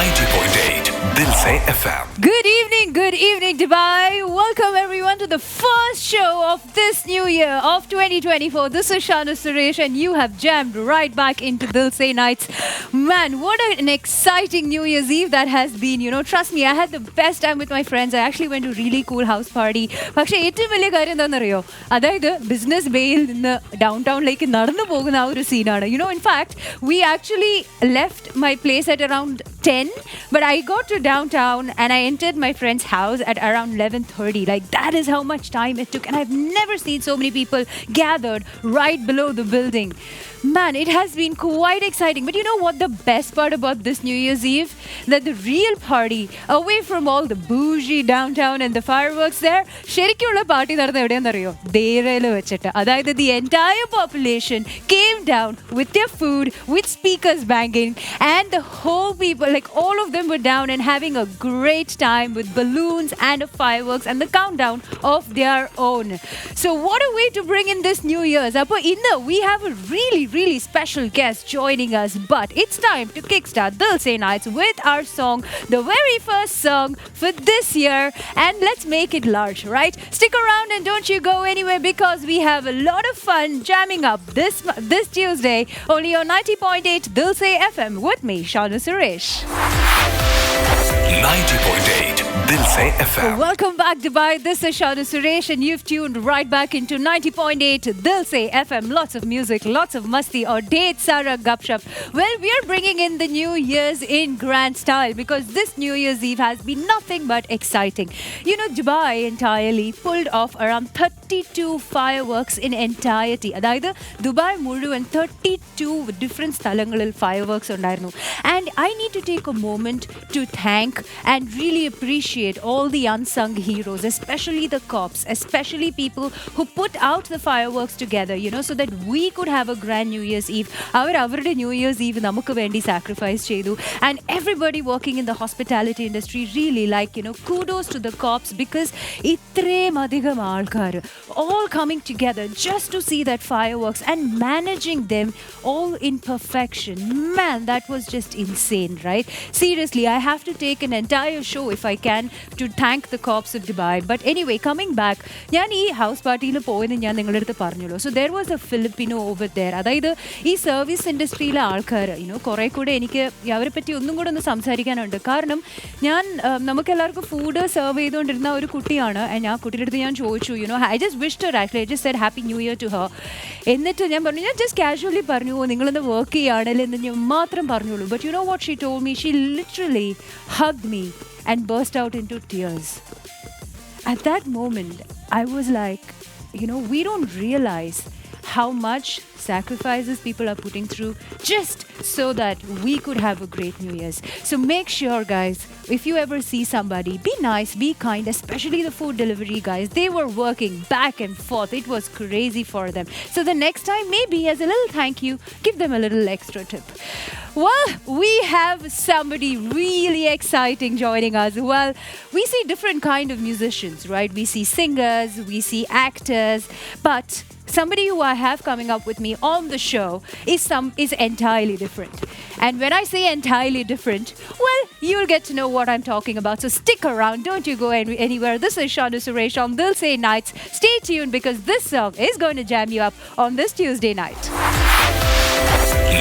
90.8 Dilse FM. Good evening, Dubai. Welcome everyone to the first show of this new year of 2024. This is Shanu Suresh and you have jammed right back into Dilse Nights. Man, what an exciting New Year's Eve that has been. Trust me, I had the best time with my friends. I actually went to a really cool house party. പക്ഷേ ഏറ്റവും വലിയ കാര്യം എന്താണെന്നറിയോ, അതായത് business ബേയിൽ നിന്ന് down ടൗണിലേക്ക് നടന്നു പോകുന്ന ആ ഒരു സീനാണ്. In fact, we actually left my place at around 10, but I got to downtown and I entered my friend's house at around 11:30. Like, that is how much time it took, and I've never seen so many people gathered right below the building. Man, it has been quite exciting. But you know what the best part about this New Year's Eve? That the real party, away from all the bougie downtown and the fireworks there, ശരിക്കുള്ള party നടന്ന എവിടെയാണെന്നറിയോ? ദേരയിൽ വെച്ചിട്ട്. അതായത് the entire population came down with their food, with speakers banging, and the whole people, like all of them were down and having a great time with balloons and fireworks and the countdown of their own. So what a way to bring in this New Year's. Appo inna we have a really special guest joining us, but it's time to kickstart Dilse Nights with our song, the very first song for this year, and let's make it large, right? Stick around and don't you go anywhere, because we have a lot of fun jamming up this Tuesday only on 90.8 Dilse FM with me, Shanu Suresh. 90.8 Dilse FM. Welcome back, Dubai. This is Shanu Suresh and you've tuned right back into 90.8 Dilse FM. Lots of music, lots of masti or Raed Saade gupshup. Well, we are bringing in the New Year's in grand style because this New Year's Eve has been nothing but exciting. Dubai entirely pulled off around 32 fireworks in entirety. അതായത് Dubai മുഴുവൻ 32 different സ്ഥലങ്ങളിൽ fireworks ഉണ്ടായിരുന്നു. And I need to take a moment to thank and really appreciate all the unsung heroes, especially the cops, especially people who put out the fireworks together, so that we could have a grand New Year's Eve. അവരുടെ New Year's Eve നമുക്ക് വേണ്ടി sacrifice ചെയ്തു. And everybody working in the hospitality industry really kudos to the cops, because ഇത്രയും അധികം ആൾക്കാർ all coming together just to see that fireworks and managing them all in perfection. Man, that was just insane, right? Seriously, I have to take an entire show if I can to thank the cops of Dubai. But anyway, coming back, ഞാൻ ഈ house പാർട്ടിയിൽ പോയെന്ന് ഞാൻ നിങ്ങളുടെ അടുത്ത് പറഞ്ഞല്ലോ. So there was a Filipino over there. അതായത് ഈ സർവീസ് ഇൻഡസ്ട്രിയിലെ ആൾക്കാർ കുറേ കൂടെ എനിക്ക് അവരെ പറ്റി ഒന്നും കൂടെ ഒന്ന് സംസാരിക്കാനുണ്ട്. കാരണം നമുക്ക് എല്ലാവർക്കും ഫുഡ് സെർവ് ചെയ്തുകൊണ്ടിരുന്ന ഒരു കുട്ടിയാണ്. ഞാൻ കുട്ടിയുടെ അടുത്ത് ഞാൻ ചോദിച്ചു, I just wished her actually. I just said happy new year to her. എന്നിട്ട് ഞാൻ just casually പറഞ്ഞു, നിങ്ങളിന്ന് വർക്ക് ചെയ്യുകയാണല്ലേ എന്ന് ഞാൻ മാത്രം പറഞ്ഞോളൂ. But you know what she told me? She literally hugged me and burst out into tears. At that moment, I was like, we don't realize how much sacrifices people are putting through just so that we could have a great New Year's. So make sure, guys, if you ever see somebody, be nice, be kind, especially the food delivery guys. They were working back and forth. It was crazy for them. So the next time, maybe as a little thank you, give them a little extra tip. Well, we have somebody really exciting joining us. Well, we see different kind of musicians, right? We see singers, we see actors, but somebody who I have coming up with me on the show is entirely different. And when I say entirely different, well, you'll get to know what I'm talking about. So stick around. Don't you go anywhere. This is Shanu Suresh on Dilse Nights. Stay tuned, because this song is going to jam you up on this Tuesday night.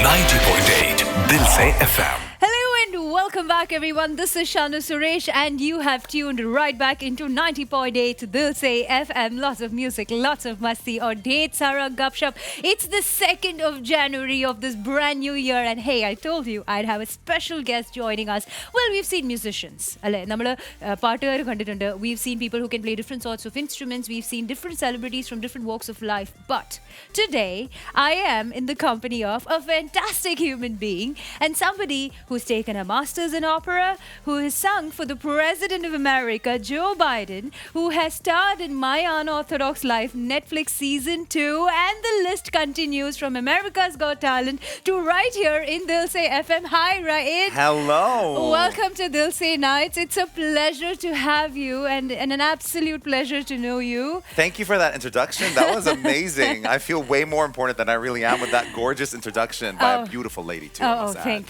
90.8 Dilse FM. Hello and welcome back, everyone. This is Shanu Suresh and you have tuned right back into 90.8 Dilse FM. Lots of music, lots of masti or Raed Saade gupshup. It's the 2nd of January of this brand new year, and hey, I told you I'd have a special guest joining us. Well, we've seen musicians. We've seen people who can play different sorts of instruments. We've seen different celebrities from different walks of life. But today, I am in the company of a fantastic human being and somebody who's taken a master's in opera, who has sung for the President of America, Joe Biden, who has starred in My Unorthodox Life, Netflix Season 2, and the list continues from America's Got Talent to right here in Dilse FM. Hi, Raed. Hello. Welcome to Dilse Nights. It's a pleasure to have you and an absolute pleasure to know you. Thank you for that introduction. That was amazing. I feel way more important than I really am with that gorgeous introduction by a beautiful lady, too.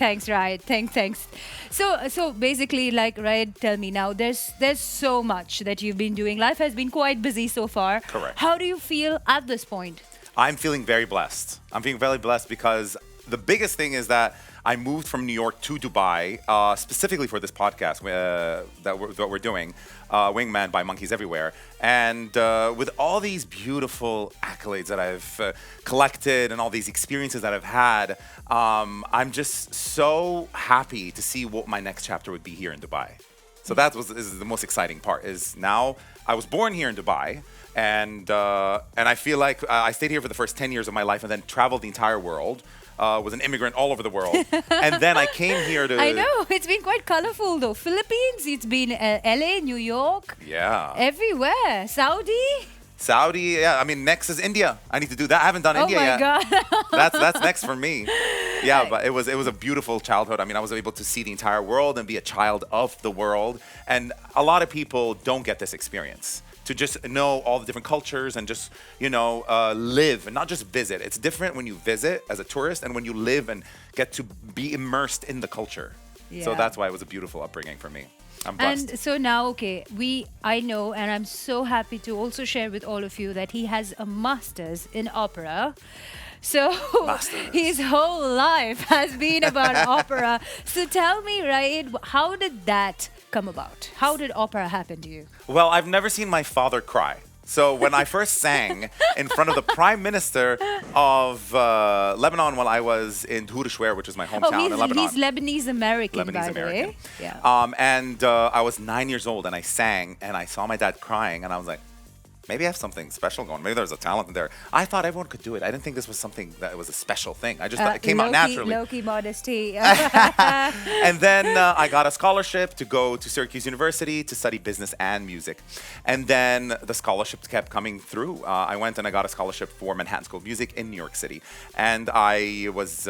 Thanks, Raed. Thanks. So basically, like, right, tell me now, there's so much that you've been doing. Life has been quite busy so far. Correct. How do you feel at this point? I'm feeling very blessed. I'm feeling very blessed because the biggest thing is that I moved from New York to Dubai specifically for this podcast that we're doing, Wingman by Monkeys Everywhere. And with all these beautiful accolades that I've collected and all these experiences that I've had, I'm just so happy to see what my next chapter would be here in Dubai. So is the most exciting part. Is now I was born here in Dubai, and I feel like I stayed here for the first 10 years of my life, and then traveled the entire world. Was an immigrant all over the world, and then I came here to. I know it's been quite colorful though. Philippines, it's been LA, New York, Yeah. everywhere. Saudi, Yeah. I mean, next is India. I need to do that. I haven't done India yet. Oh my God. That's next for me. Yeah, but it was a beautiful childhood. I mean, I was able to see the entire world and be a child of the world. And a lot of people don't get this experience, to just know all the different cultures and just, live and not just visit. It's different when you visit as a tourist and when you live and get to be immersed in the culture. So Yeah. that's why it was a beautiful upbringing for me. I'm blessed. And so now, okay, I know, and I'm so happy to also share with all of you that he has a master's in opera. So Masters. his whole life has been about opera. So tell me, Raed, how did that come about? How did opera happen to you? Well, I've never seen my father cry. So when I first sang in front of the Prime Minister of Lebanon while I was in Hurishwar, which is my hometown in Lebanon. He's Lebanese American, Lebanese by the American. way. Yeah. And I was 9 years old and I sang and I saw my dad crying and I was like, maybe I have something special going. Maybe there's a talent in there. I thought everyone could do it. I didn't think this was something that was a special thing. I just thought it came out naturally. Low-key modesty. And then I got a scholarship to go to Syracuse University to study business and music. And then the scholarships kept coming through. I went and I got a scholarship for Manhattan School of Music in New York City. And I was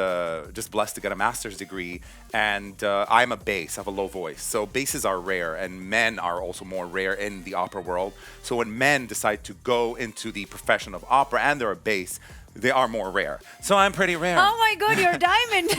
just blessed to get a master's degree. And I'm a bass. I have a low voice. So basses are rare, and men are also more rare in the opera world. So when men decide to go into the profession of opera and they're a bass, they are more rare. So I'm pretty rare. Oh my God, you're a diamond.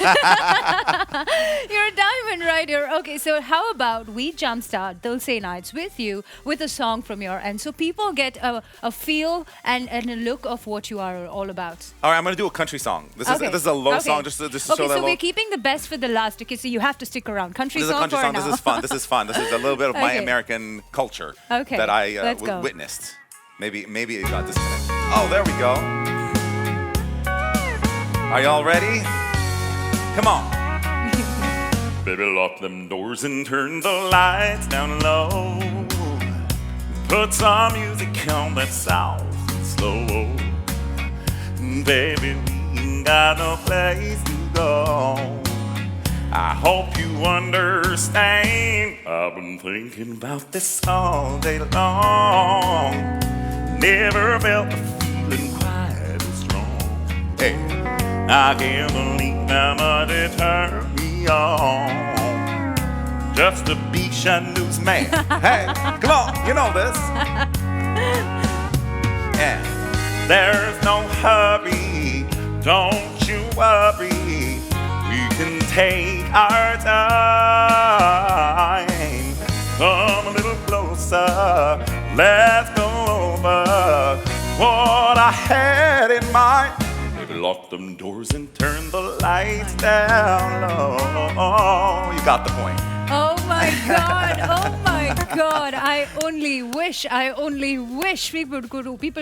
You're a diamond, right here. Okay, so how about we jumpstart Dilse Nights with you with a song from your end so people get a feel and a look of what you are all about. All right, I'm going to do a country song. This is a low song just to show that Okay, so low. we're keeping the best for the last. Okay, so you have to stick around. Country This is a song country for song. now. This is fun. This is fun. This is a little bit of my Okay. American culture Okay, that I let's go. witnessed. Maybe it got disconnected. Oh, there we go. Are y'all ready? Come on. Baby, lock them doors and turn the lights down low. Put some music on that's soft and slow. Baby, we ain't got no place to go. I hope you understand. I've been thinking about this all day long. Never felt a feeling quite as strong. Hey, I can't believe how much it turned me on just to be Shanu's man. Hey, come on, you know this. Yeah. There's no hurry, don't you worry. We can take our time. Come a little closer, let's go over what I had in mind. Maybe lock them doors and turn the lights down low. You got the point. Oh my God! Oh my God! I only wish people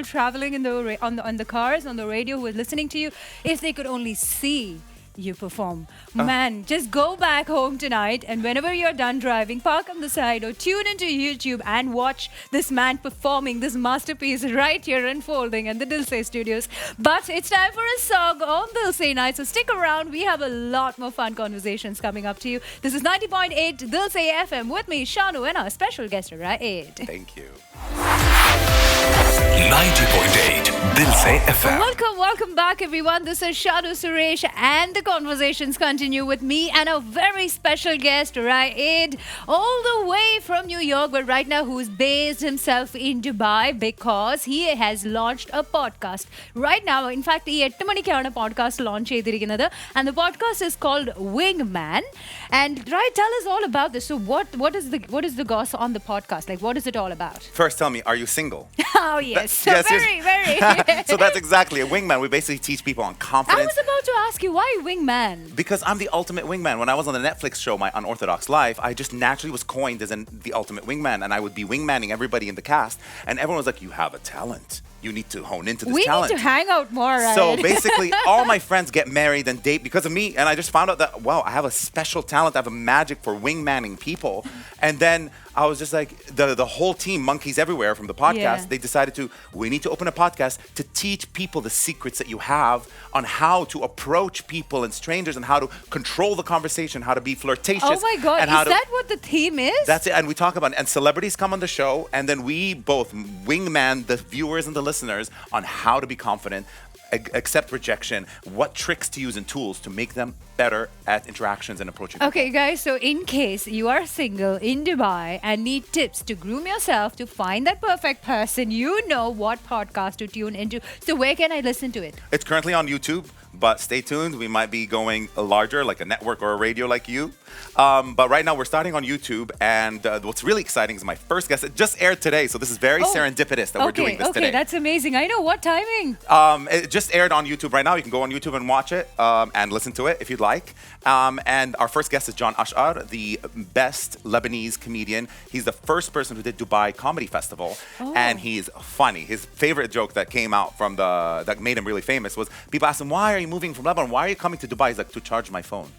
traveling in on the cars on the radio who are listening to you, if they could only see you perform. Man, just go back home tonight and whenever you're done driving, park on the side or tune into YouTube and watch this man performing this masterpiece right here unfolding in the Dilse studios. But it's time for a song on Dilse Nights, so stick around. We have a lot more fun conversations coming up to you. This is 90.8 Dilse FM with me, Shanu, and our special guest, Raed. Thank you. 90.8 Dilse FM. Welcome back, everyone. This is Shanu Suresh, and the conversations continue with me and a very special guest, Raed, all the way from New York, but right now who's based himself in Dubai because he has launched a podcast. Right now, in fact, he has a podcast launch, and the podcast is called Wingman. And Raed, tell us all about this. So, what is the goss on the podcast? Like, what is it all about? First, tell me, are you single? Oh yes, so yes, very. So that's exactly a wingman. We basically teach people on I confidence. was about to ask you, why wingman? Because I'm the ultimate wingman. When I was on the Netflix show, My Unorthodox Life, I just naturally was coined as the ultimate wingman, and I would be wingmanning everybody in the cast, and everyone was like, "You have a talent. You need to hone into this talent." We need to hang out more, right? So basically, all my friends get married and date because of me, and I just found out that, wow, I have a special talent. I have a magic for wingmanning people. And then I was just like, the whole team, Monkeys Everywhere from the podcast, they decided we need to open a podcast to teach people the secrets that you have on how to approach people and strangers and how to control the conversation, how to be flirtatious. Oh my God, and is that what the theme is? That's it, and we talk about it. And celebrities come on the show, and then we both wingman the viewers and the listeners on how to be confident, accept rejection, what tricks to use and tools to make them better at interactions and approaching people. Okay, guys, so in case you are single in Dubai and need tips to groom yourself to find that perfect person, you know what podcast to tune into. So where can I listen to it? It's currently on YouTube, but stay tuned. We might be going larger, like a network or a radio like you. But right now we're starting on YouTube, and what's really exciting is my first guest. It just aired today, so this is very serendipitous that we're doing this today. Okay, that's amazing. I know. What timing? It just aired on YouTube right now. You can go on YouTube and watch it and listen to it if you'd like. And our first guest is John Ashar, the best Lebanese comedian. He's the first person who did Dubai Comedy Festival, and he's funny. His favorite joke that came out from that made him really famous was people asked him, "Why are you moving from Lebanon? Why are you coming to Dubai?" He's like, "To charge my phone."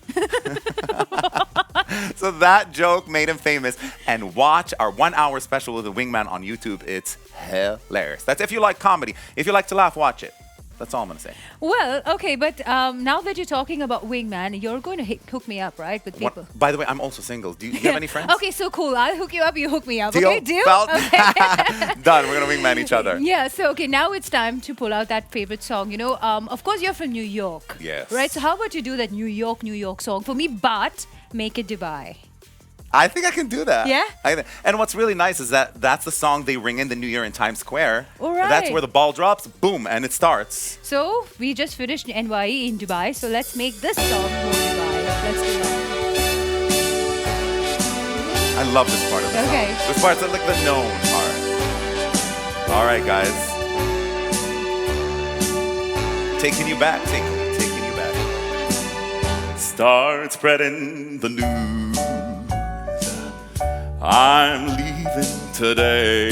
So that joke made him famous. And watch our 1 hour special with the Wingman on YouTube. It's hilarious. That's if you like comedy. If you like to laugh, watch it. That's all I'm going to say. Well, okay, but now that you're talking about Wingman, you're going to hook me up, right, with people? By the way, I'm also single. Do you have any friends? Okay, so cool. I'll hook you up, you hook me up. Deal? Okay, deal? Okay. Done. We're going to wingman each other. Yeah, so okay, now it's time to pull out that favorite song. You know, of course, you're from New York. Yes. Right, so how about you do that New York song for me, but make it Dubai? I think I can do that. Yeah? And what's really nice is that that's the song they ring in the New Year in Times Square. All right. That's where the ball drops, boom, and it starts. So, we just finished NYE in Dubai, so let's make this song for Dubai. Let's do that. I love this part of the song. Okay. This part's like the known part. All right, guys. Taking you back. Taking you back. Start spreading the news. I'm leaving today.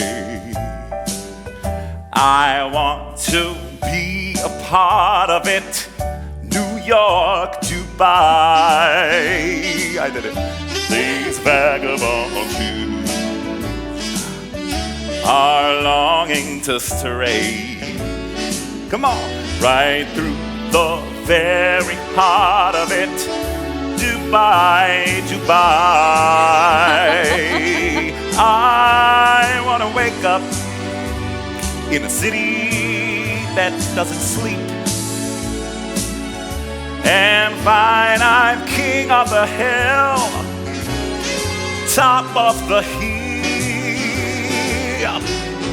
I want to be a part of it. New York, Dubai. I did it. These vagabond shoes are longing to stray. Come on. Right through the very heart of it. Dubai, Dubai. I want to wake up in a city that doesn't sleep and find I'm king of the hill, top of the hill.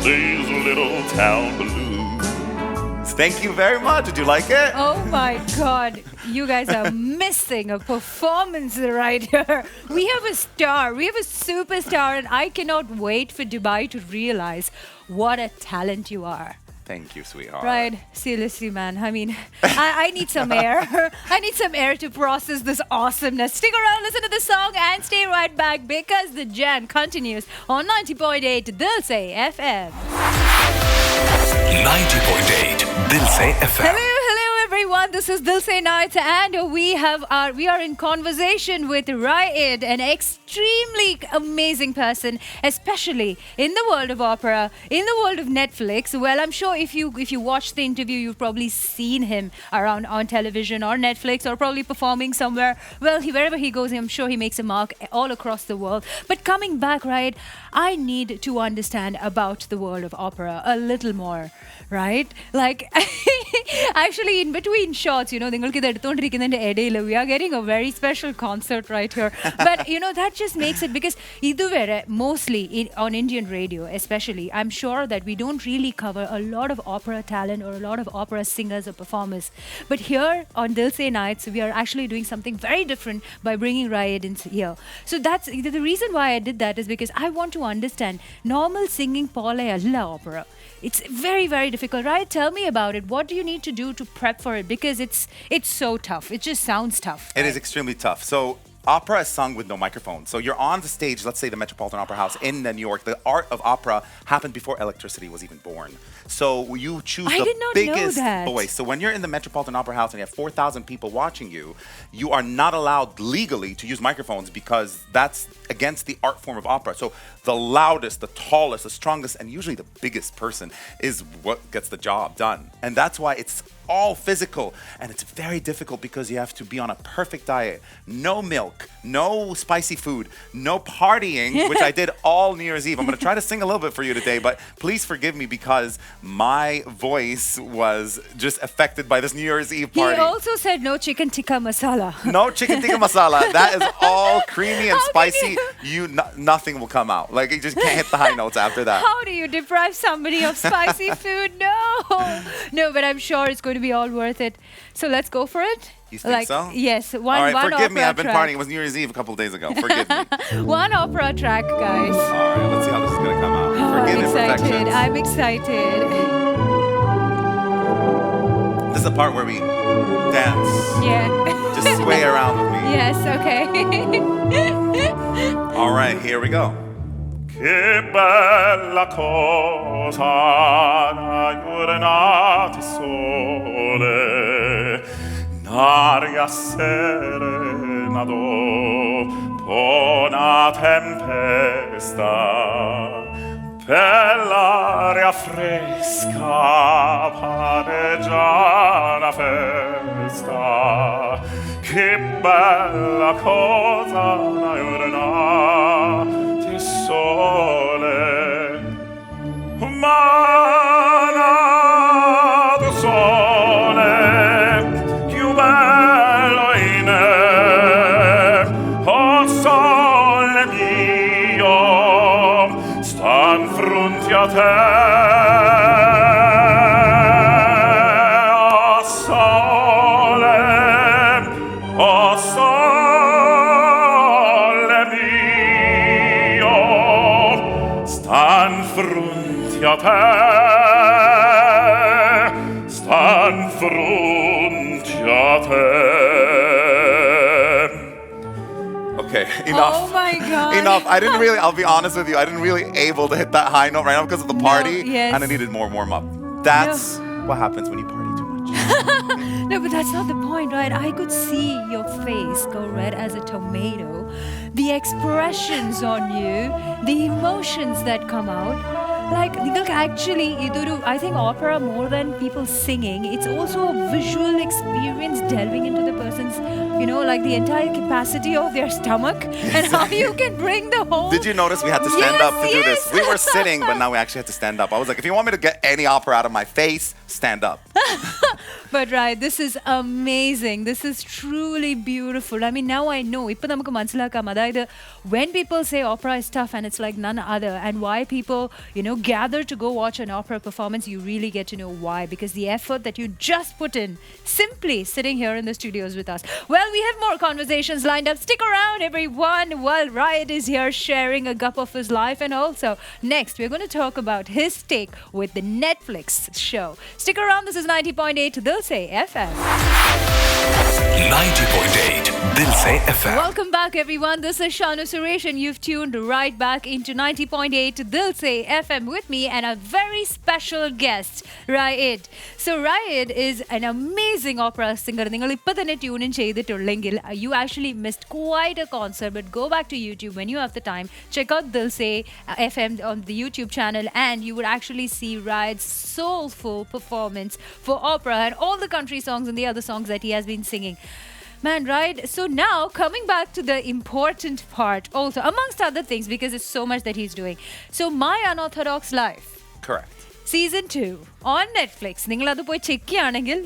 These little town blues. Thank you very much. Did you like it? Oh my God. You guys are missing a performance right here. We have a star. We have a superstar. And I cannot wait for Dubai to realize what a talent you are. Thank you, sweetheart. Right. Seriously, man. I mean, I need some air. I need some air to process this awesomeness. Stick around, listen to the song, and stay right back because the jam continues on 90.8 Dilse FM. 90.8 Dilse FM. Hello, everyone. This is Dilse Nights, and we are in conversation with Raed, an extremely amazing person, especially in the world of opera, in the world of Netflix. Well, I'm sure if you watched the interview, you've probably seen him around on television or Netflix, or probably performing somewhere. Well, wherever he goes, I'm sure he makes a mark all across the world. But coming back, Raed, I need to understand about the world of opera a little more, right? Like, actually, in between shots, we are getting a very special concert right here. But, that just makes it, because mostly on Indian radio, especially, I'm sure that we don't really cover a lot of opera talent or a lot of opera singers or performers. But here on Dilse Nights, we are actually doing something very different by bringing Raed in here. So that's the reason why I did that, is because I want to understand normal singing pole alla opera. It's very, very difficult. Raed, tell me about it. What do you need to do to prep for it? Because it's so tough. It just sounds tough. It is extremely tough. So opera is sung with no microphone. So you're on the stage, let's say the Metropolitan Opera House in New York. The art of opera happened before electricity was even born. So you choose the biggest voice. So when you're in the Metropolitan Opera House and you have 4,000 people watching you, you are not allowed legally to use microphones, because that's against the art form of opera. So the loudest, the tallest, the strongest, and usually the biggest person is what gets the job done. And that's why it's all physical, and it's very difficult because you have to be on a perfect diet. No milk, no spicy food, no partying, which I did all New Year's Eve. I'm going to try to sing a little bit for you today, but please forgive me because my voice was just affected by this New Year's Eve party. He also said no chicken tikka masala. No chicken tikka masala. That is all creamy and spicy. Nothing will come out. Like, you just can't hit the high notes after that. How do you deprive somebody of spicy food? No, but I'm sure it's going to be all worth it. So let's go for it. You think so? Yes. All right, forgive me. I've been track. partying. It was New Year's Eve a couple of days ago. Forgive me. One opera track, guys. All right, let's see how this is going to come out. I'm excited. I'm excited. This is the part where we dance. Yeah. Just sway around with me. Yes, okay. All right, here we go. Che bella cosa la giornata sole, n'aria serena dopo una tempesta, per l'aria fresca pare già una festa. Che bella cosa la giornata sole, umana sole, più bello in oh sole mio, stan fronte a te, oh sole mio, stan fronte a te, stan fronte a te. Okay, enough. Oh my God. Enough. I'll be honest with you, I didn't really able to hit that high note right now because of the party. Yes. And I needed more warm-up. That's what happens when you party too much. No, but that's not the point, right? I could see your face go red as a tomato. The expressions on you, the emotions that come out. Like, look, actually, I think opera, more than people singing, it's also a visual experience delving into the person's, like the entire capacity of their stomach and how you can bring the whole... Did you notice we had to stand up to do this? We were sitting, but now we actually had to stand up. I was like, if you want me to get any opera out of my face, stand up. But right, this is amazing. This is truly beautiful. I mean, now I know. When people say opera is tough and it's like none other, and why people, gather to go watch an opera performance, you really get to know why. Because the effort that you just put in, simply sitting here in the studios with us. Well, we have more conversations lined up. Stick around, everyone, while Raed is here sharing a gup of his life. And also, next, we're going to talk about his take with the Netflix show. Stick around. This is 90.8 Dilse Dilse FM. 90.8 Dilse FM. Welcome back, everyone. This is Shanu Suresh, and you've tuned right back into 90.8 Dilse FM with me and a very special guest, Raed. So, Raed is an amazing opera singer. You actually missed quite a concert, but go back to YouTube when you have the time. Check out Dilse FM on the YouTube channel, and you would actually see Raed's soulful performance for opera and all the country songs and the other songs that he has been singing. Man, right? So now, coming back to the important part also, amongst other things, because there's so much that he's doing. So, My Unorthodox Life. Correct. Season 2 on Netflix.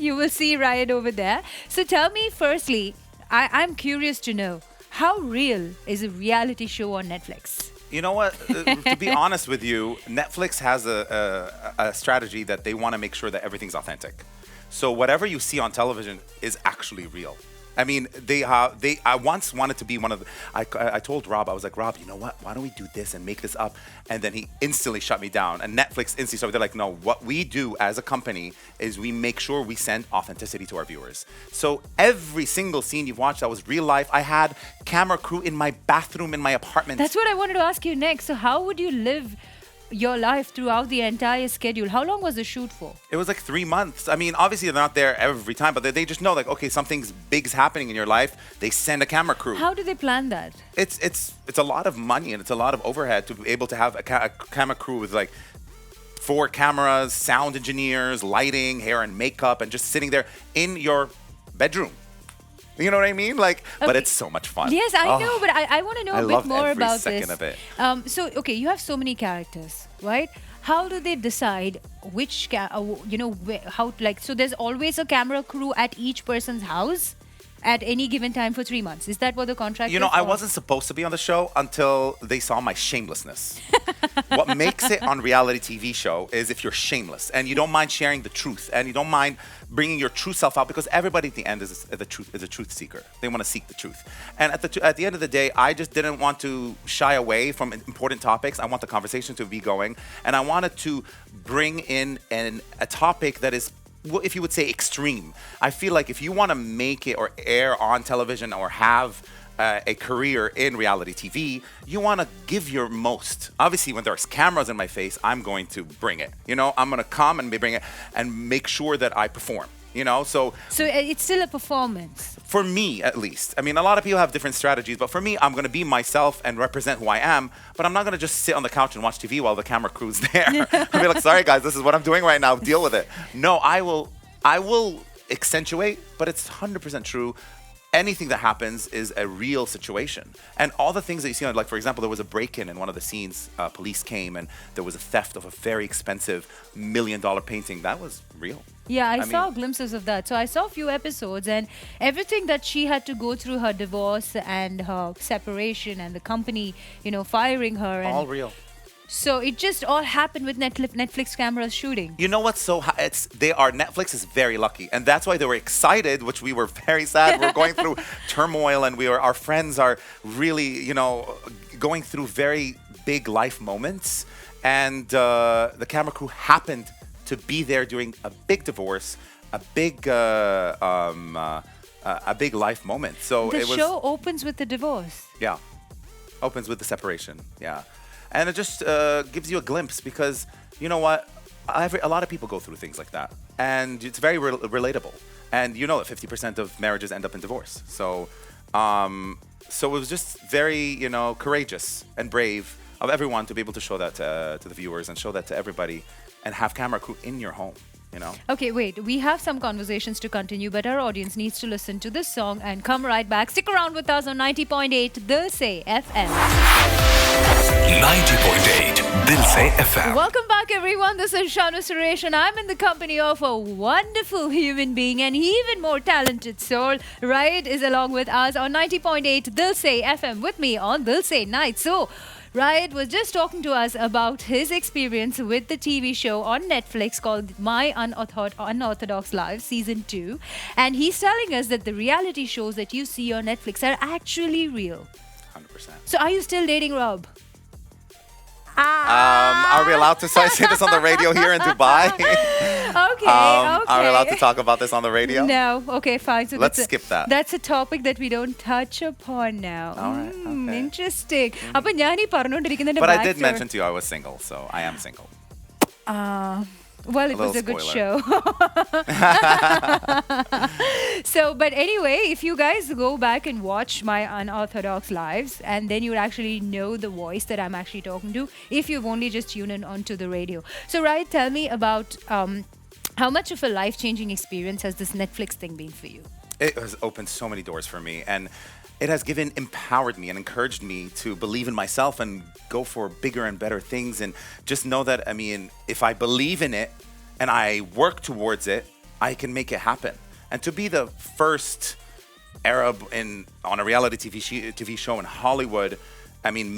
You will see Raed over there. So tell me firstly, I'm curious to know, how real is a reality show on Netflix? You know what? To be honest with you, Netflix has a strategy that they want to make sure that everything's authentic. So whatever you see on television is actually real. I mean, I once wanted to be one of the, I told Rob, I was like, Rob, you know what? Why don't we do this and make this up? And then he instantly shut me down. And Netflix instantly started. They're like, no, what we do as a company is we make sure we send authenticity to our viewers. So every single scene you've watched that was real life, I had camera crew in my bathroom in my apartment. That's what I wanted to ask you next. So how would you live your life throughout the entire schedule? How long was the shoot for? It was like 3 months. I mean, obviously they're not there every time, but they just know, like, okay, something's big's happening in your life. They send a camera crew. How do they plan that? It's a lot of money and it's a lot of overhead to be able to have a camera crew with like 4 cameras, sound engineers, lighting, hair and makeup, and just sitting there in your bedroom. You know what I mean? Like, okay. But it's so much fun. Yes, I know, but I want to know a bit more about this. I love every second of it. So, okay, you have so many characters, right? How do they decide which, so there's always a camera crew at each person's house at any given time for 3 months. Is that what the contract is? You know, I wasn't supposed to be on the show until they saw my shamelessness. What makes it on reality TV show is if you're shameless and you don't mind sharing the truth and you don't mind bringing your true self out, because everybody at the end is a truth seeker. They want to seek the truth. And at the end of the day, I just didn't want to shy away from important topics. I want the conversation to be going, and I wanted to bring in a topic that is, well, if you would say, extreme. I feel like if you want to make it or air on television or have a career in reality TV, you want to give your most. Obviously, when there's cameras in my face, I'm going to bring it. You know, I'm going to come and bring it and make sure that I perform. You know, so it's still a performance. For me, at least. I mean, a lot of people have different strategies, but for me, I'm going to be myself and represent who I am. But I'm not going to just sit on the couch and watch TV while the camera crew's there. I'll be like, sorry guys, this is what I'm doing right now. Deal with it. No, I will accentuate, but it's 100% true. Anything that happens is a real situation. And all the things that you see, like, for example, there was a break-in in one of the scenes. Police came and there was a theft of a very expensive $1 million painting. That was real. Yeah, I saw glimpses of that. So I saw a few episodes, and everything that she had to go through, her divorce and her separation and the company, firing her. All real. So it just all happened with Netflix cameras shooting. You know what's Netflix is very lucky, and that's why they were excited, which we were very sad. We're going through turmoil, and our friends are really, going through very big life moments, and the camera crew happened to be there during a big divorce, a big life moment. So the show opens with the divorce. Yeah, opens with the separation. Yeah. And it just gives you a glimpse, because you know what? A lot of people go through things like that. And it's very relatable. And you know that 50% of marriages end up in divorce. So it was just very, courageous and brave of everyone to be able to show that to the viewers and show that to everybody and have camera crew in your home. Okay, wait. We have some conversations to continue, but our audience needs to listen to this song and come right back. Stick around with us on 90.8 Dilse FM. 90.8 Dilse FM. Welcome back, everyone. This is Shanu Suresh, and I'm in the company of a wonderful human being and even more talented soul. Raed is along with us on 90.8 Dilse FM with me on Dilse Nights. So, Raed was just talking to us about his experience with the TV show on Netflix called My Unorthodox Life Season 2. And he's telling us that the reality shows that you see on Netflix are actually real. 100%. So are you still dating Rob? Are we allowed to say this on the radio here in Dubai? Are we allowed to talk about this on the radio? No. Okay, fine. So Let's skip that. That's a topic that we don't touch upon now. All right, okay. Interesting. അപ്പോൾ ഞാൻ ഈ പറഞ്ഞുകൊണ്ടിരിക്കുന്നതിന്റെ But I did backstory- mention to you I was single, so I am single. Well, it was a little good spoiler. show. So, but anyway, if you guys go back and watch my Unorthodox Lives, and then you would actually know the voice that I'm actually talking to if you've only just tuned in onto the radio. So, Raed, tell me about how much of a life-changing experience has this Netflix thing been for you? It has opened so many doors for me, and it has empowered me and encouraged me to believe in myself and go for bigger and better things, and just know that, I mean, if I believe in it and I work towards it, I can make it happen. And to be the first Arab on a reality TV show in Hollywood, I mean,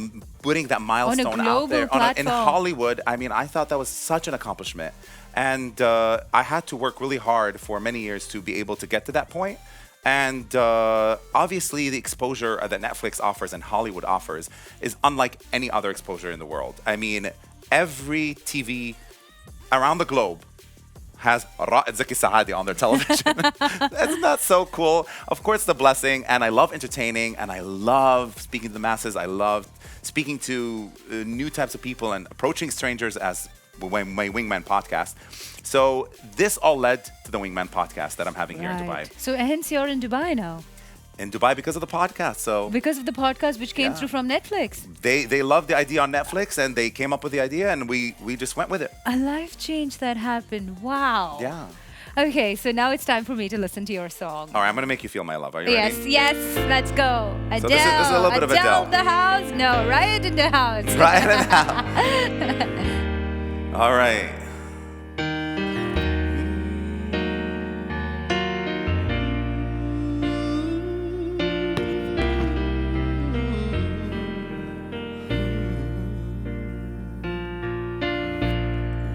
putting that milestone out there in Hollywood, I mean, I thought that was such an accomplishment. And I had to work really hard for many years to be able to get to that point. And obviously, the exposure that Netflix offers and Hollywood offers is unlike any other exposure in the world. I mean, every TV around the globe has Raed Saade on their television. Isn't that so cool? Of course, it's a blessing, and I love entertaining, and I love speaking to the masses. I love speaking to new types of people and approaching strangers as my Wingman podcast. So this all led to the Wingman podcast that I'm having here in Dubai. So hence you're in Dubai now. In Dubai because of the podcast. So Because of the podcast which came through from Netflix. they loved the idea on Netflix, and they came up with the idea, and we just went with it. A life change that happened. Wow. Yeah. Okay, so now it's time for me to listen to your song. All right, I'm going to make you feel my love. Are you Yes, ready? yes, let's go. Adele. So this is a little bit of Adele. the house? No, Raed in the house. Right now. All right.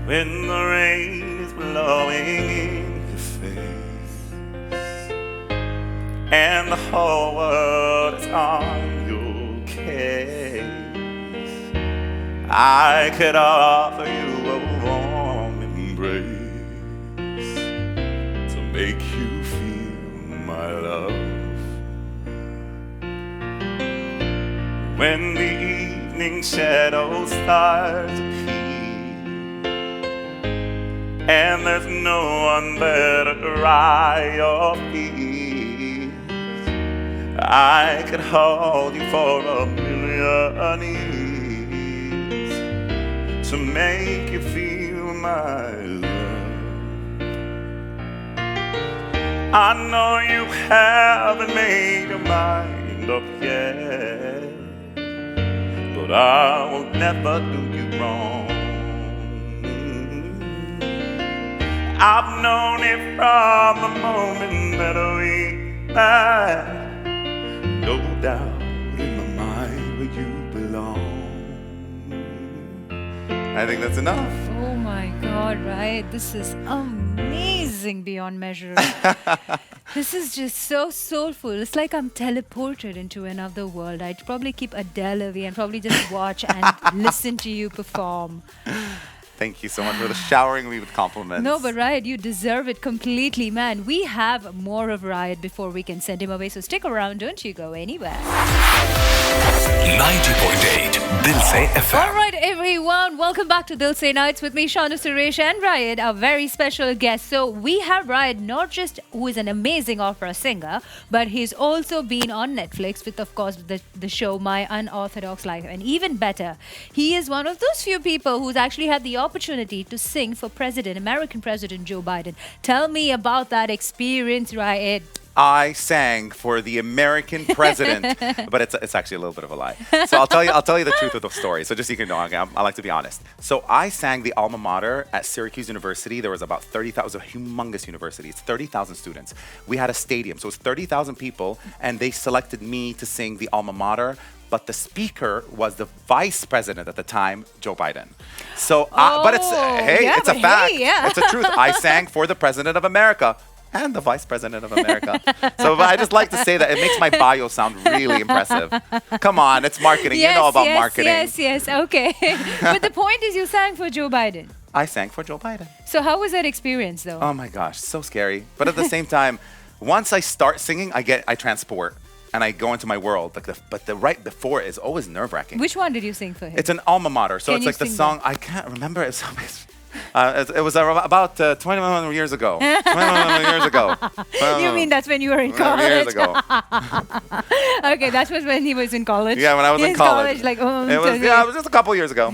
When the rain is blowing in your face and the whole world is on your case, I could offer you a warm embrace to make you feel my love. When the evening shadows start to peek and there's no one there to dry your feet, I could hold you for a million years to make you feel my love. I know you haven't made your mind up yet, but I will never do you wrong. I've known it from the moment that we met. No doubt in my mind where you belong. I think that's enough. Oh my God, Raed, this is amazing beyond measure. This is just so soulful. It's like I'm teleported into another world. I'd probably keep Adele away and probably just watch and listen to you perform. Thank you so much for showering me with compliments. No, but Raed, you deserve it completely, man. We have more of Raed before we can send him away, so stick around. Don't you go anywhere. 90.8 Dilse FM. All right, everyone. Welcome back to Dilse Nights with me, Shanu, Suresh, and Raed, our very special guest. So we have Raed, not just who is an amazing opera singer, but he's also been on Netflix with, of course, the show My Unorthodox Life. And even better, he is one of those few people who's actually had the opportunity to sing for American President Joe Biden. Tell me about that experience, Raed. I sang for the American president, but it's actually a little bit of a lie. So I'll tell you the truth of the story. So just so you can know, I like to be honest. So I sang the alma mater at Syracuse University. There was about 30,000, humongous university. It's 30,000 students. We had a stadium, so it's 30,000 people, and they selected me to sing the alma mater. But the speaker was the vice president at the time, Joe Biden. So, but it's it's a fact. It's a truth. I sang for the president of America and the vice president of America. So I just like to say that it makes my bio sound really impressive. Come on, it's marketing. You know about marketing. Yes, okay. But the point is you sang for Joe Biden. I sang for Joe Biden. So how was that experience, though? Oh my gosh, so scary. But at the same time, once I start singing, I transport and I go into my world. But the right before is always nerve-wracking. Which one did you sing for him? It's an alma mater, so Can it's you like the sing song. I can't remember. It was about 21 years ago. 21 years ago. You mean that's when you were in 21 college? years ago. Okay, that was when he was in college. Yeah, when I was in His college. like, it was just a couple years ago.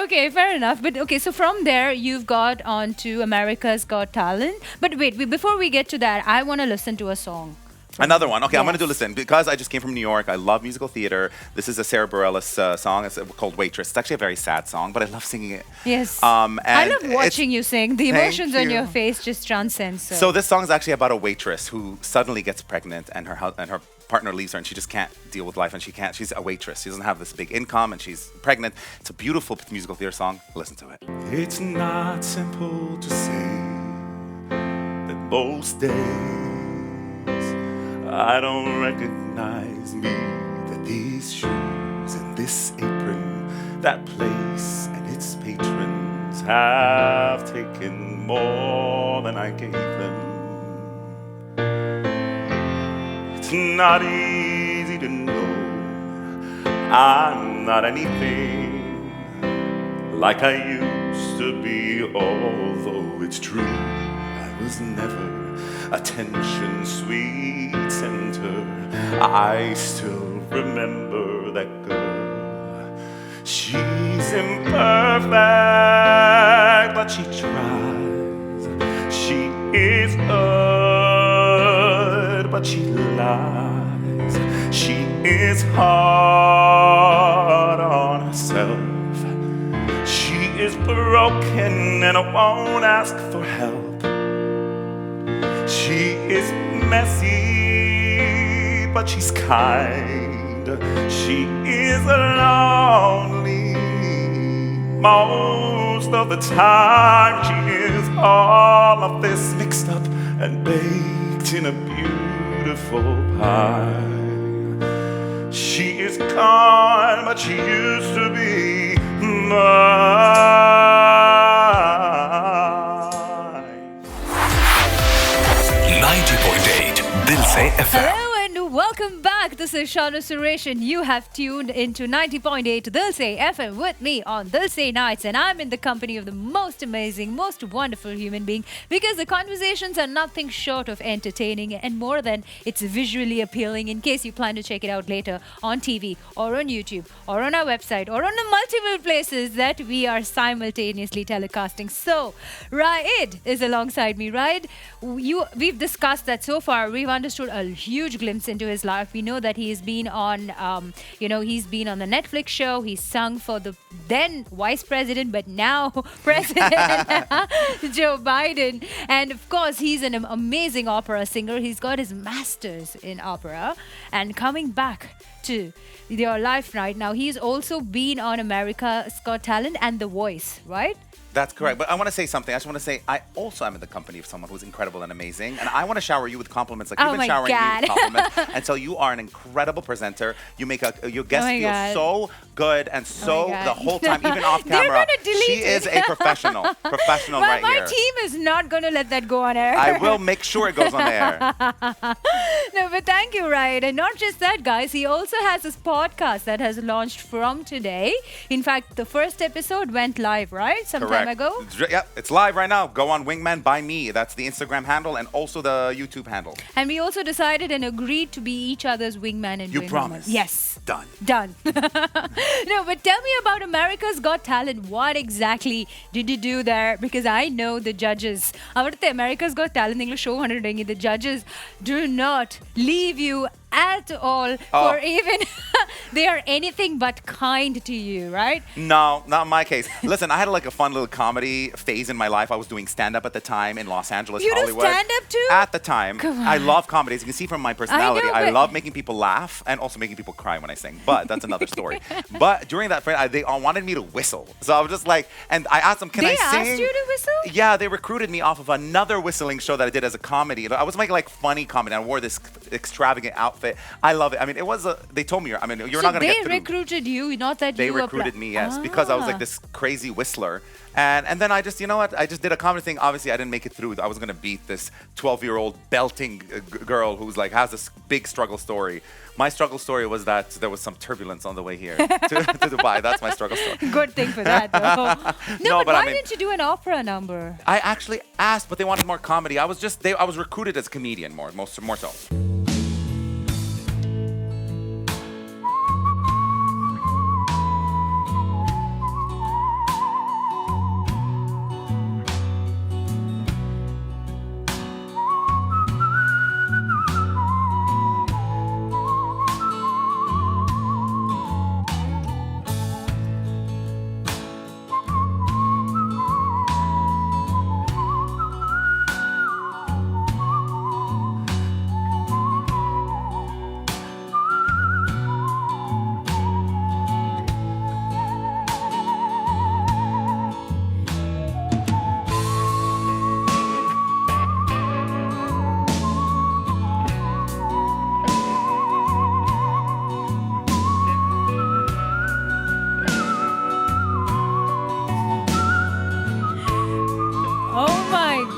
Okay, fair enough. But okay, so from there you've got on to America's Got Talent. But wait, before we get to that, I want to listen to a song. Another one. Okay, I'm going to Yes. listen. Because I just came from New York, I love musical theater. This is a Sarah Bareilles song. It's called Waitress. It's actually a very sad song, but I love singing it. Yes. And I love it's- watching you sing. The Thank emotions on your you. face just transcend. So this song is actually about a waitress who suddenly gets pregnant and her partner leaves her and she just can't deal with life and she's a waitress. She doesn't have this big income and she's pregnant. It's a beautiful musical theater song. Listen to it. It's not simple to say that most days I don't recognize me, that these shoes and this apron, that place and its patrons have taken more than I gave them. It's not easy to know I'm not anything like I used to be, although it's true I was never attention sweet center. I still remember that girl. She's imperfect, but she tries. She is good, but she lies. She is hard on herself. She is broken and won't ask for help. She is messy, but she's kind. She is lonely most of the time. She is all of this mixed up and baked in a beautiful pie. She is gone, but she used to be mine. 90.8 Dilse FM. Hello and welcome back. This is Shanu Suresh and you have tuned into 90.8 Dilse FM with me on Dilse Nights, and I'm in the company of the most amazing, most wonderful human being, because the conversations are nothing short of entertaining and more than it's visually appealing, in case you plan to check it out later on TV or on YouTube or on our website or on the multiple places that we are simultaneously telecasting. So Raed is alongside me. Raed, we've discussed that so far we've understood a huge glimpse into his life. We know that he's been on he's been on the Netflix show. He's sung for the then vice president but now president Joe Biden, and of course he's an amazing opera singer. He's got his masters in opera, and coming back to your life right now, he's also been on America's Got Talent and The Voice, right? That's correct. But I want to say something. I just want to say I also am in the company of someone who's incredible and amazing. And I want to shower you with compliments like Oh you've been my showering me God. with compliments. And so you are an incredible presenter. You make your guests Oh my feel God. so good and so God. the whole time, even off They're camera. gonna delete She it. is a professional. Professional Well, right my here. team is not going to let that go on air. I will make sure it goes on air. No, but thank you, Raed. And not just that, guys. He also has his podcast that has launched from today. In fact, the first episode went live, right? Some time ago. Yep, it's live right now. Go on Wingman by me. That's the Instagram handle and also the YouTube handle. And we also decided and agreed to be each other's wingman and You wingwoman. promise? Yes. Done. Done. No, but tell me about America's Got Talent. What exactly did you do there? Because I know the judges. America's Got Talent English show 100 the judges do not leave you at all for even they are anything but kind to you, right? No, not in my case. Listen, I had like a fun little comedy phase in my life. I was doing stand-up at the time in Los Angeles, You do Hollywood. stand-up too? At the time. Come I on. love comedy. As you can see from my personality, know, I but- love making people laugh and also making people cry when I sing. But that's another story. But during that, they all wanted me to whistle. So I was just like, and I asked them, can They I sing? asked you to whistle? Yeah, they recruited me off of another whistling show that I did as a comedy. I was making like funny comedy. I wore this extravagant outfit. I love it. I mean, it was they told me, I mean, you're not going to get through. They recruited you, not that They you recruited me, yes, because I was like this crazy whistler. And then I just, you know what? I just did a comedy thing. Obviously, I didn't make it through. I was going to beat this 12-year-old belting girl who's like has this big struggle story. My struggle story was that there was some turbulence on the way here to Dubai. That's my struggle story. Good thing for that, though. No, but why I mean, didn't you do an opera number? I actually asked, but they wanted more comedy. I was recruited as a comedian more so.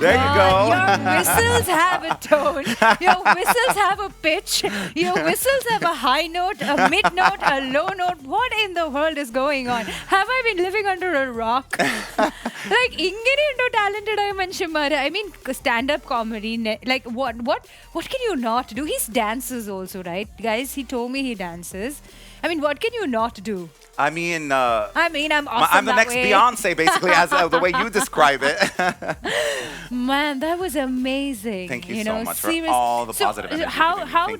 There you go. Your whistles have a tone. Your whistles have a pitch. Your whistles have a high note, a mid note, a low note. What in the world is going on? Have I been living under a rock? Like, ingane into talented I manshimara. I mean, stand-up comedy. Like, what can you not do? He dances also, right? Guys, he told me he dances. I mean, what can you not do? I'm awesome. I'm the next Beyonce, basically, as the way you describe it. Man, that was amazing. Thank you so much for all the positive energy. How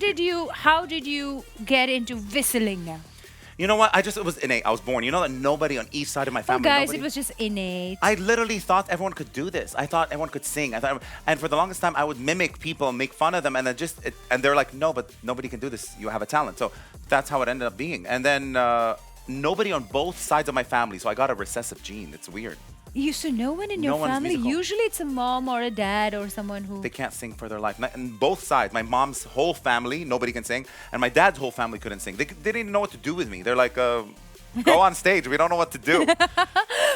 did you get into whistling now? You know what? It was innate. I was born. You know that nobody on each side of my family. Guys, it was just innate. I literally thought everyone could do this. I thought everyone could sing. And for the longest time, I would mimic people and make fun of them, and then and they're like, no, but nobody can do this. You have a talent. So that's how it ended up being. And then nobody on both sides of my family. So I got a recessive gene. It's weird. So no one in your family? Usually it's a mom or a dad or someone who... They can't sing for their life. And both sides. My mom's whole family, nobody can sing. And my dad's whole family couldn't sing. They didn't even know what to do with me. They're like, go on stage. We don't know what to do.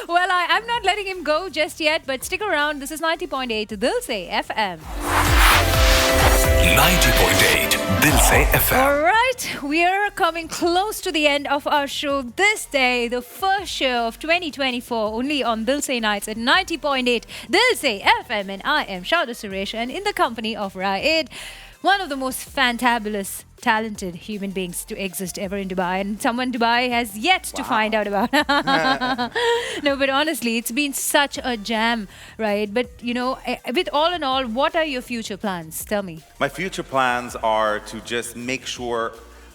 Well, I'm not letting him go just yet, but stick around. This is 90.8 Dilse FM. 90.8 Dilse FM. All right, we are coming close to the end of our show this day, the first show of 2024, only on Dilse Nights at 90.8 Dilse FM. And I am Shanu Suresh, and in the company of Raed, one of the most fantabulous, talented human beings to exist ever in Dubai, and someone Dubai has yet to find out about. No, but honestly, it's been such a jam, right? But, with all in all, what are your future plans? Tell me. My future plans are to just make sure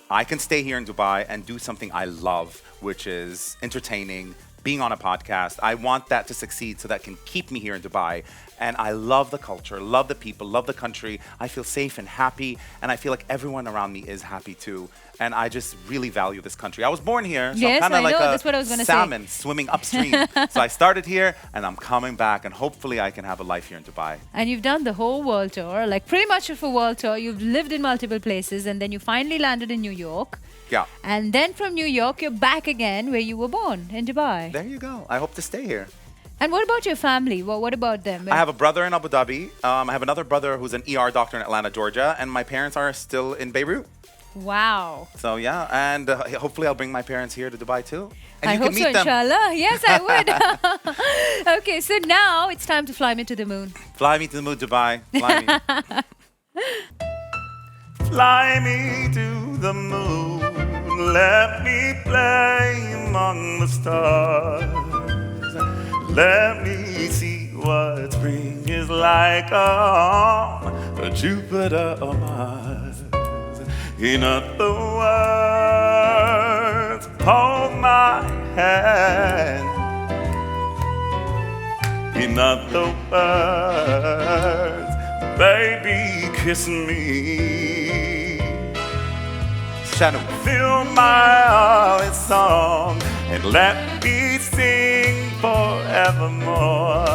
I can stay here in Dubai and do something I love, which is entertaining, being on a podcast. I want that to succeed so that can keep me here in Dubai. And I love the culture, love the people, love the country. I feel safe and happy, and I feel like everyone around me is happy too. And I just really value this country. I was born here, so yes, I'm kind of like that's what I was gonna salmon swimming upstream. So I started here, and I'm coming back, and hopefully I can have a life here in Dubai. And you've done the whole world tour, like pretty much of a world tour. You've lived in multiple places, and then you finally landed in New York. Yeah. And then from New York, you're back again where you were born, in Dubai. There you go. I hope to stay here. And what about your family? What about them? I have a brother in Abu Dhabi. I have another brother who's an ER doctor in Atlanta, Georgia. And my parents are still in Beirut. Wow. So, yeah. And hopefully I'll bring my parents here to Dubai, too. And I you hope can meet so, them. inshallah. Yes, I would. Okay, so now it's time to fly me to the moon. Fly me to the moon, Dubai. Fly me. Fly me to the moon. Let me play among the stars. Let me see what spring is like on Jupiter or Mars. In other words, hold my hand. In other words, baby, kiss me. Shanu. Fill my heart with song and let me sing forevermore.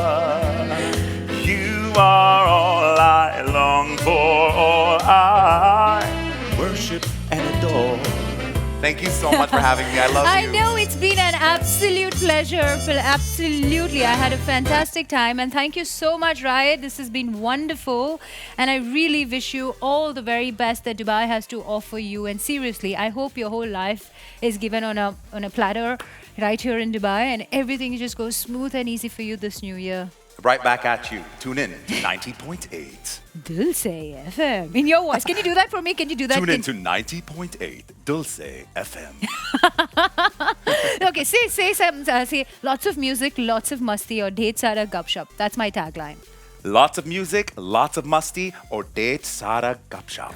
You are all I long for, all I Thank you so much for having me. I love you. I know it's been an absolute pleasure. Phil. Absolutely. I had a fantastic time. And thank you so much, Raed. This has been wonderful. And I really wish you all the very best that Dubai has to offer you. And seriously, I hope your whole life is given on a platter right here in Dubai. And everything just goes smooth and easy for you this new year. Right back at you. Tune in to 90.8. Dilse FM. In your voice. Can you do that for me? Can you do that? Tune in to 90.8 Dilse FM. Okay, say lots of music, lots of masti or Raed Saade Gupshup. That's my tagline. Lots of music, lots of musty, or Raed Saade Gupshup.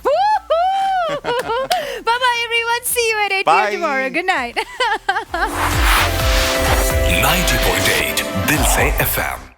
Bye-bye, everyone. See you at 8 Bye. p.m. tomorrow. Good night. 90.8 Dilse FM.